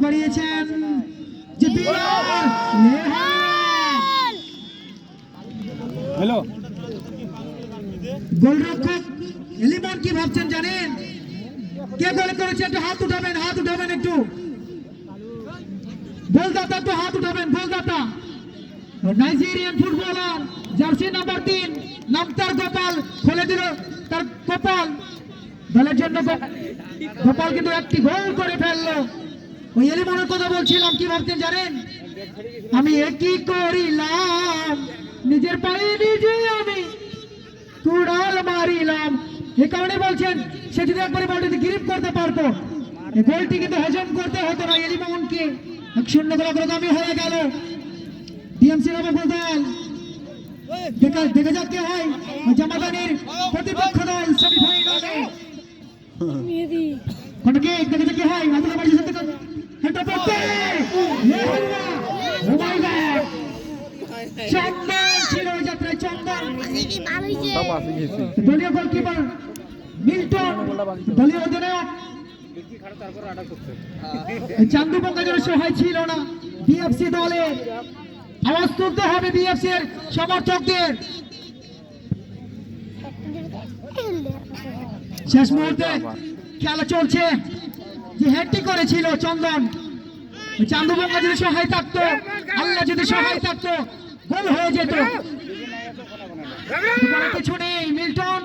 বাড়িয়েছেন হ্যালো গোলরক্ষক এলিমন কি ভাবছেন জানেন? কে গোল করেছে? একটু হাত উঠাবেন, হাত উঠাবেন একটু। গোলদাতা একটু হাত উঠাবেন, গোলদাতা নাইজেরিয়ান ফুটবলার জার্সি নাম্বার 3 নামতার গোপাল খুলে দিল তার কপাল দলের জন্য। গোপাল কিন্তু একটি গোল করে ফেললো। ওই এলিমনের কথা বলছিলাম, কি ভাবছেন জানেন? আমি একই করিলাম নিজের পায়ে নিজে আমি কুড়াল মারিলাম। এ কারণে বলছেন সে যদি একবারে বলটি গ্রিপ করতে পারতো, এই গোলটি কিন্তু হজম করতে হতো না। এলিমনকে 1-0 গোলে অগ্রগামী হয়ে গেল ডিএমসি নবগোল দল। দেখা যাক কে হয় জামাদানির প্রতিপক্ষ দল সেমিফাইনালে। কোনকে দেখা যাক কে হয় আদুল্লাহ বাড়ি সাথে হেডটা পড়তে ও মাই গড চন্দন ছিল যাত্রায়। চন্দন দলীয় গোলকিপার মিল্টন, দলীয় অধিনায়ক চান্দু পঙ্কাজের সহায় ছিল না। বিএফসি দলের আওয়াজ তুলতে হবে বিএফসি এর সমর্থকদের। শেষ মুহূর্তে খেলা চলছে, যে হেডটি করেছিল চন্দন, চান্দু পঙ্কা যদি সহায় থাকতো, আল্লাহ যদি সহায় থাকতো, গোল হয়ে যেত। কিছু নেই, মিল্টন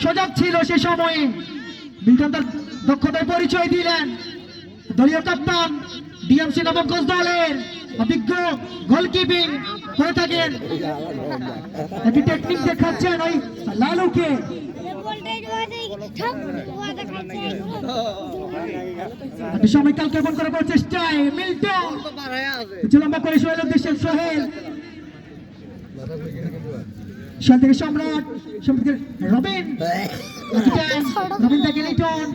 সজাগ ছিল সে সময়ে। মিল্টন তার দক্ষতার পরিচয় দিলেন। দলীয় কাপ্তান ডিএমসি নবগঞ্জ দলের অভিজ্ঞ গোলকিপিং করে থাকেন। একটি টেকনিক দেখাচ্ছেন ওই লালুকে। সময় কালক্ষেপণ করার চেষ্টায় মিল্টন লম্বা করে সোহেল উদ্দেশ্যে সোহেল থেকে সম্রাট, রবিন রবিন থেকে লিটন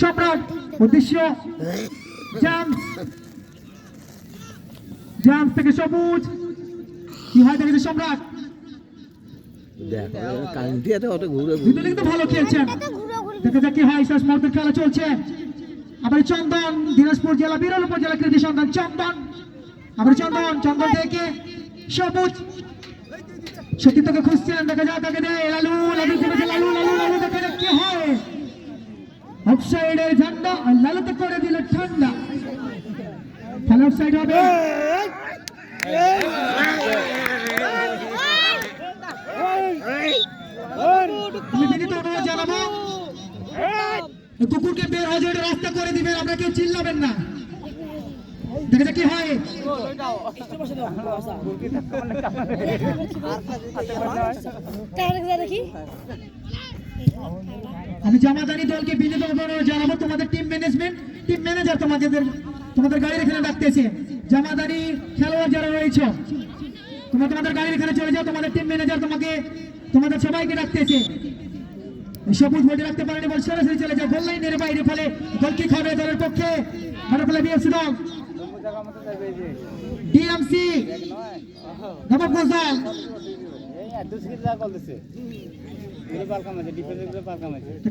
সম্রাট উদ্দেশ্য জাম থেকে সবুজ কি হয় দেখেছে সম্রাট। ভালো খেলছেন, দেখা যাক কি হয়। শেষ মুহূর্তের খেলা চলছে। আবার চন্দন দিনাজপুর জেলা বিরল উপজেলা কৃতি সন্তান চন্দন, আবার চন্দন থেকে সবুজ সতীর্থকে খুঁজছেন। দেখা যাক তাকে দেয় লালু, লালু লালু লালু লালু দেখা যাক কি হয়। অফসাইডের ঝান্ডা লালুতে করে দিল ঠান্ডা। খেলা অফসাইড হবে। জানাবো কুকুরকে বের হয়ে যাওয়ার রাস্তা করে দিবেন, আমরা কেউ চিল্লাবেন না। দেখা যাক কি হয়। আমি জামাদানি দলকে বিনীত জানাবো, তোমাদের টিম ম্যানেজমেন্ট টিম ম্যানেজার তোমাদের গাড়ির এখানে ডাকতেছে। জামাদানি খেলোয়াড় যারা রয়েছে তোমরা তোমাদের গাড়ির এখানে চলে যাও। তোমাদের টিম ম্যানেজার তোমাদের সবাইকে ডাকতেছে। সবুজ বডি রাখতে পারেনি বল সরাসরি চলে যায় গোল লাইনের বাইরে, ফলে গোল কিক হবে দলের পক্ষে। মারাফলে বিএফসি দল ডিএমসি নবগঞ্জ দল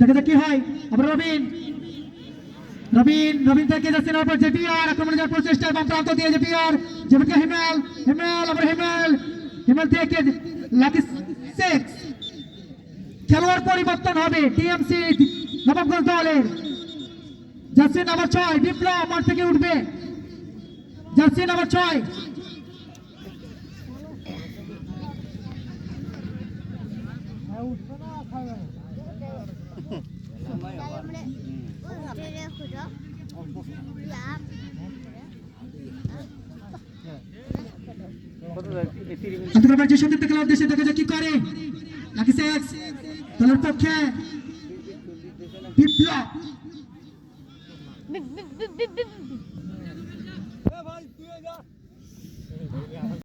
দেখা যাক কি হয়। আবার রবিন থেকে যাচ্ছে না পর জেপিআর আক্রমণ যাওয়ার প্রচেষ্টা এবং প্রান্ত দিয়ে জেপিআর যেমন হিমেল আবার হিমেল থেকে লাকি 6 খেলোয়াড় পরিবর্তন হবে টিএমসি নবগঞ্জ দলের। জার্সি নাম্বার 6 বিপ্লব মাঠ থেকে উঠবে। জার্সি নাম্বার 6 আন্তর্জাতিক সতীর্থ খেলার দেশে দেখা যাক কি করে। লাকি 6 দলের পক্ষে বিপ্লব